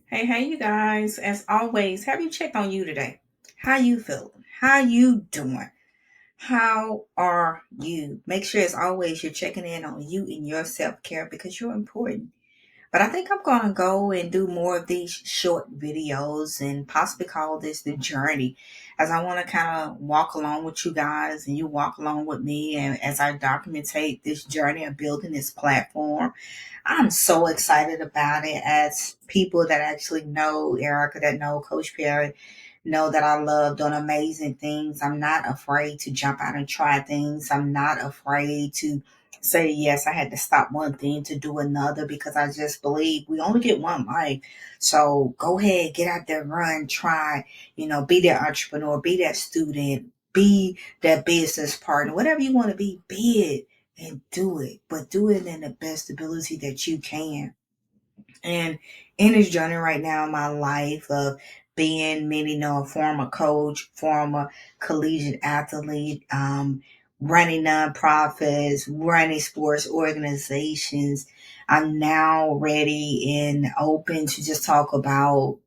Hey, you guys. As always, have you checked on you today? How you feeling? How you doing? How are you? Make sure as always you're checking in on you and your self-care because you're important. But I think I'm going to go and do more of these short videos and possibly call this the journey as I want to kind of walk along with you guys and you walk along with me. And as I documentate this journey of building this platform, I'm so excited about it as people that actually know Erica, that know Coach Perry, know that I love doing amazing things. I'm not afraid to jump out and try things. I'm not afraid to say yes. I had to stop one thing to do another because I just believe we only get one life. So go ahead, get out there, run, try, be that entrepreneur, be that student, be that business partner, whatever you want to be it and do it, but do it in the best ability that you can. And in this journey right now in my life of being many know a former coach, former collegiate athlete, running nonprofits, running sports organizations, I'm now ready and open to just talk about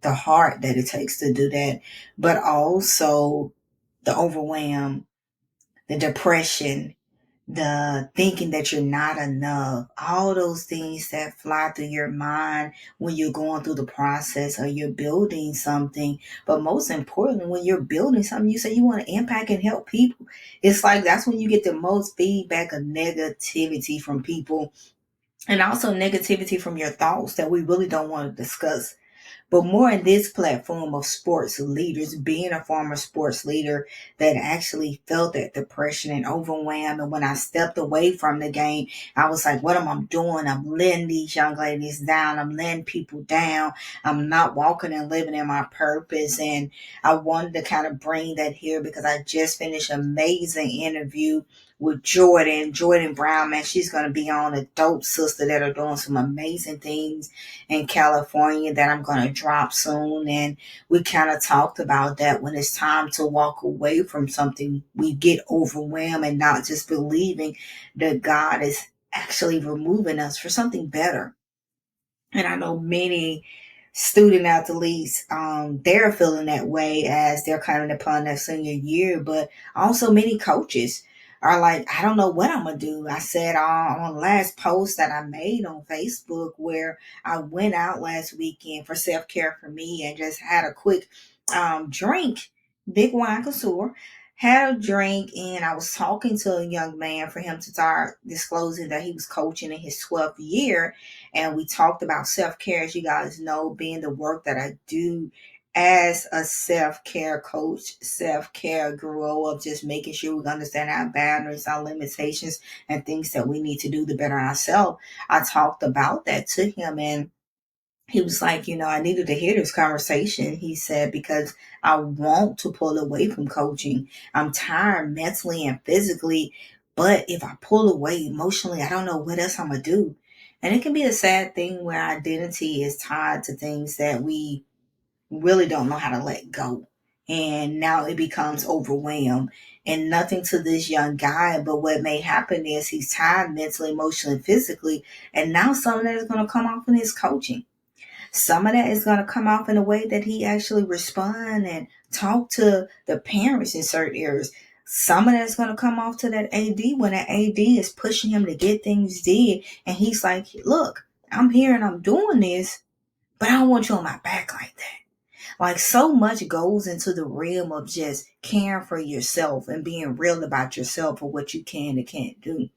the heart that it takes to do that, but also the overwhelm, the depression, the thinking that you're not enough, all those things that fly through your mind when you're going through the process or you're building something. But most importantly, when you're building something, you say you want to impact and help people. It's like that's when you get the most feedback of negativity from people and also negativity from your thoughts that we really don't want to discuss, but more in this platform of sports leaders, being a former sports leader that actually felt that depression and overwhelmed. And when I stepped away from the game, I was like, what am I doing? I'm letting these young ladies down. I'm letting people down. I'm not walking and living in my purpose. And I wanted to kind of bring that here because I just finished an amazing interview with Jordan Brown, man. She's going to be on a dope sister that are doing some amazing things in California that I'm going to drop soon. And we kind of talked about that when it's time to walk away from something, we get overwhelmed and not just believing that God is actually removing us for something better. And I know many student athletes, they're feeling that way as they're coming upon their senior year, but also many coaches are like, I don't know what I'm gonna do. I said on the last post that I made on Facebook where I went out last weekend for self-care for me and just had a quick drink, big wine connoisseur, had a drink, and I was talking to a young man for him to start disclosing that he was coaching in his 12th year, and we talked about self-care, as you guys know, being the work that I do as a self-care coach, self-care guru of just making sure we understand our boundaries, our limitations, and things that we need to do to better ourselves. I talked about that to him, and he was like, I needed to hear this conversation. He said, because I want to pull away from coaching. I'm tired mentally and physically. But if I pull away emotionally, I don't know what else I'm going to do. And it can be a sad thing where identity is tied to things that we really don't know how to let go. And now it becomes overwhelmed. And nothing to this young guy, but what may happen is he's tired mentally, emotionally, physically. And now some of that is going to come off in his coaching. Some of that is going to come off in a way that he actually respond and talk to the parents in certain areas. Some of that's going to come off to that AD when that AD is pushing him to get things did. And he's like, look, I'm here and I'm doing this, but I don't want you on my back like that. Like so much goes into the realm of just caring for yourself and being real about yourself for what you can and can't do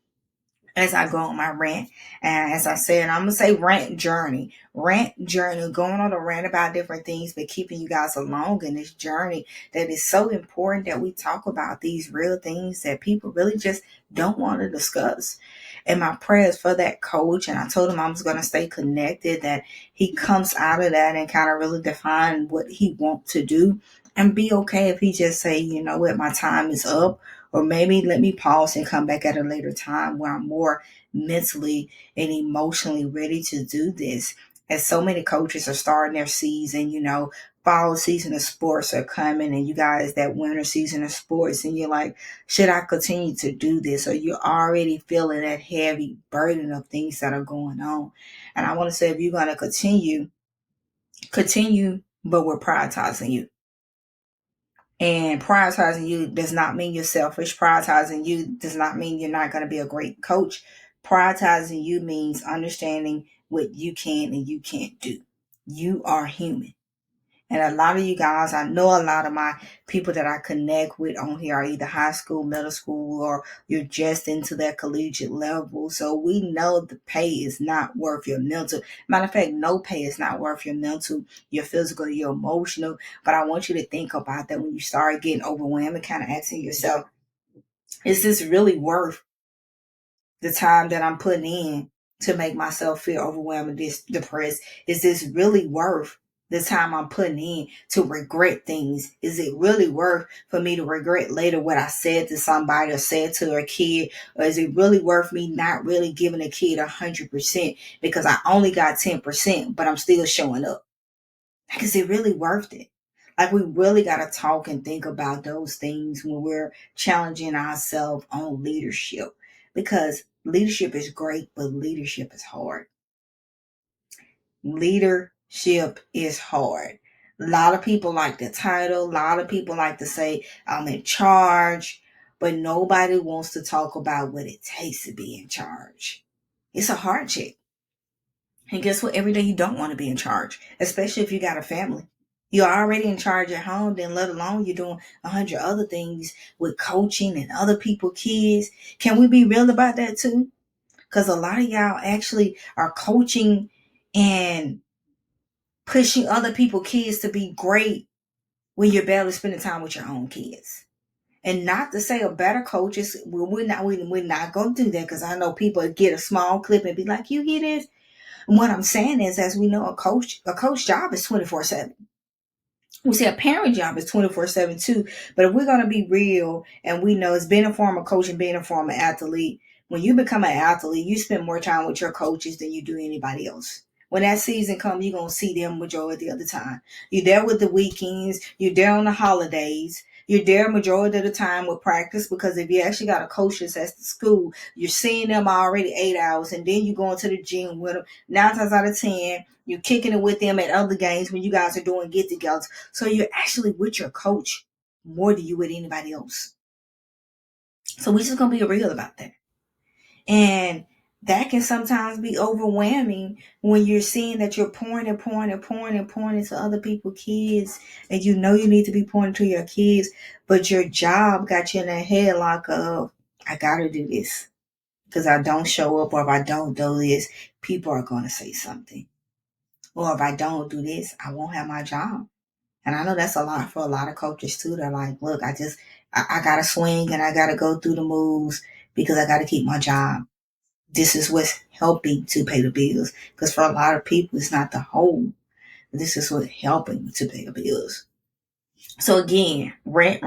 as I go on my rant. And as I said, I'm going to say rant journey, going on a rant about different things, but keeping you guys along in this journey that is so important that we talk about these real things that people really just don't want to discuss. And my prayers for that coach, and I told him I was going to stay connected, that he comes out of that and kind of really define what he wants to do and be okay if he just say, you know what, my time is up, or maybe let me pause and come back at a later time where I'm more mentally and emotionally ready to do this. As so many coaches are starting their season, fall season of sports are coming, and you guys, that winter season of sports, and you're like, should I continue to do this? Or you're already feeling that heavy burden of things that are going on. And I want to say, if you're going to continue Continue, but we're prioritizing you. And prioritizing you does not mean you're selfish. Prioritizing you does not mean you're not going to be a great coach. Prioritizing you means understanding what you can and you can't do. You are human. And a lot of you guys, I know a lot of my people that I connect with on here are either high school, middle school, or you're just into that collegiate level. So we know the pay is not worth your mental. Matter of fact, no pay is not worth your mental, your physical, your emotional. But I want you to think about that when you start getting overwhelmed and kind of asking yourself, is this really worth the time that I'm putting in to make myself feel overwhelmed and depressed? Is this really worth the time I'm putting in to regret things? Is it really worth for me to regret later what I said to somebody or said to a kid? Or is it really worth me not really giving a kid 100% because I only got 10%, but I'm still showing up? Like, is it really worth it? Like, we really got to talk and think about those things when we're challenging ourselves on leadership, because leadership is great, but leadership is hard. Leadership is hard. A lot of people like the title. A lot of people like to say, I'm in charge, but nobody wants to talk about what it takes to be in charge. It's a hardship. And guess what? Every day you don't want to be in charge, especially if you got a family. You're already in charge at home, then let alone you're doing 100 other things with coaching and other people, kids. Can we be real about that too? Because a lot of y'all actually are coaching and pushing other people, kids to be great when you're barely spending time with your own kids. And not to say a better coach is, we're not going to do that, because I know people get a small clip and be like, you hear this? And what I'm saying is, as we know, a coach job is 24/7. We say a parent job is 24/7 too. But if we're going to be real, and we know it's being a former coach and being a former athlete, when you become an athlete, you spend more time with your coaches than you do anybody else. When that season comes, you're going to see them majority of the time. You're there with the weekends. You're there on the holidays. You're there majority of the time with practice, because if you actually got a coach that's at the school, you're seeing them already 8 hours, and then you're going to the gym with them. 9 times out of 10, you're kicking it with them at other games when you guys are doing get-togethers. So you're actually with your coach more than you with anybody else. So we're just going to be real about that. And that can sometimes be overwhelming when you're seeing that you're pouring and pouring and pouring and pouring into other people's kids, and you know you need to be pouring to your kids, but your job got you in a headlock of, I got to do this. Because I don't show up, or if I don't do this, people are going to say something. Or if I don't do this, I won't have my job. And I know that's a lot for a lot of coaches too. They're like, look, I got to swing and I got to go through the moves because I got to keep my job. This is what's helping to pay the bills. Because for a lot of people, it's not the whole. This is what's helping to pay the bills. So again, rant.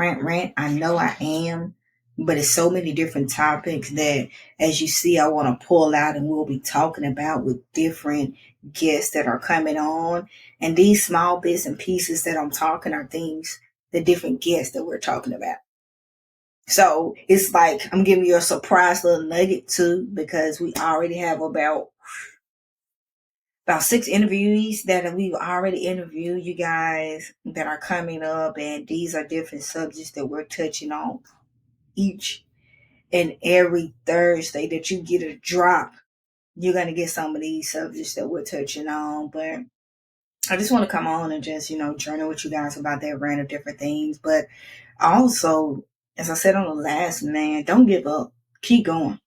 I know I am, but it's so many different topics that, as you see, I want to pull out and we'll be talking about with different guests that are coming on. And these small bits and pieces that I'm talking are things, the different guests that we're talking about. So it's like I'm giving you a surprise little nugget too, because we already have about 6 interviewees that we've already interviewed, you guys, that are coming up. And these are different subjects that we're touching on each and every Thursday that you get a drop. You're going to get some of these subjects that we're touching on. But I just want to come on and just, journal with you guys about that random different things. But also, as I said on the last, man, don't give up. Keep going.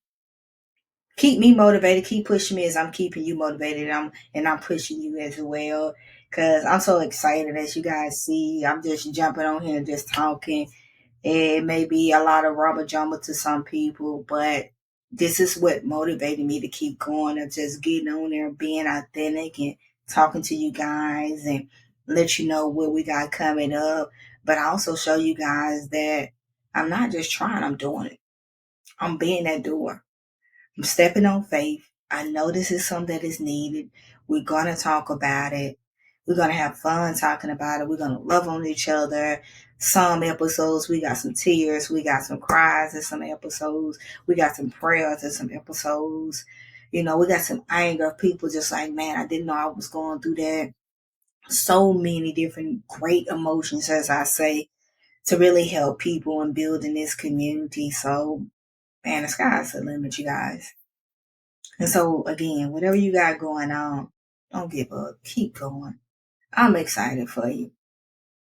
Keep me motivated. Keep pushing me as I'm keeping you motivated. I'm pushing you as well, because I'm so excited. As you guys see, I'm just jumping on here and just talking. It may be a lot of rubber jumble to some people, but this is what motivated me to keep going and just getting on there, being authentic and talking to you guys and let you know what we got coming up. But I also show you guys that I'm not just trying, I'm doing it. I'm being that doer. I'm stepping on faith. I know this is something that is needed. We're going to talk about it. We're going to have fun talking about it. We're going to love on each other. Some episodes, we got some tears. We got some cries in some episodes. We got some prayers in some episodes. We got some anger of people just like, man, I didn't know I was going through that. So many different great emotions, as I say, to really help people and build in this community. So, man, the sky's the limit, you guys. And so, again, whatever you got going on, don't give up. Keep going. I'm excited for you.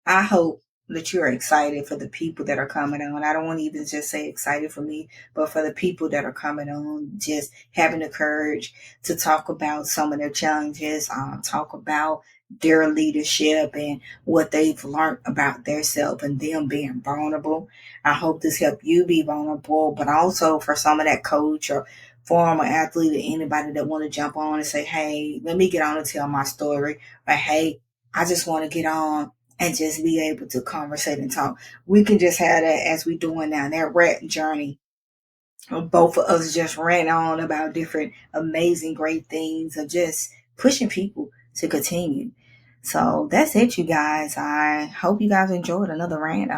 I hope that you're excited for the people that are coming on. I don't want to even just say excited for me, but for the people that are coming on, just having the courage to talk about some of their challenges, talk about their leadership and what they've learned about themselves and them being vulnerable. I hope this helped you be vulnerable, but also for some of that coach or former athlete or anybody that want to jump on and say, hey, let me get on and tell my story. Or hey, I just want to get on and just be able to conversate and talk. We can just have that as we doing now, that rant journey. Both of us just ran on about different amazing, great things of just pushing people to continue. So that's it, you guys. I hope you guys enjoyed another rant.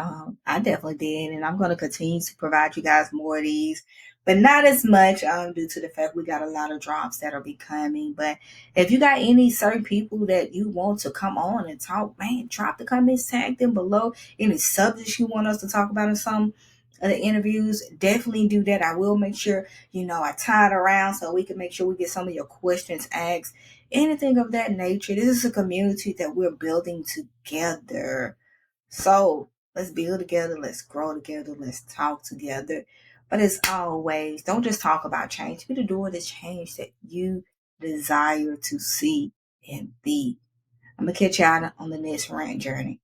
I definitely did, and I'm going to continue to provide you guys more of these, but not as much due to the fact we got a lot of drops that are becoming. But if you got any certain people that you want to come on and talk, man, drop the comments, tag them below. Any subjects you want us to talk about in some of the interviews, definitely do that. I will make sure, I tie it around so we can make sure we get some of your questions asked. Anything of that nature. This is a community that we're building together. So let's build together, let's grow together, let's talk together. But as always, don't just talk about change. Be the doer the change that you desire to see and be. I'm gonna catch y'all on the next rant journey.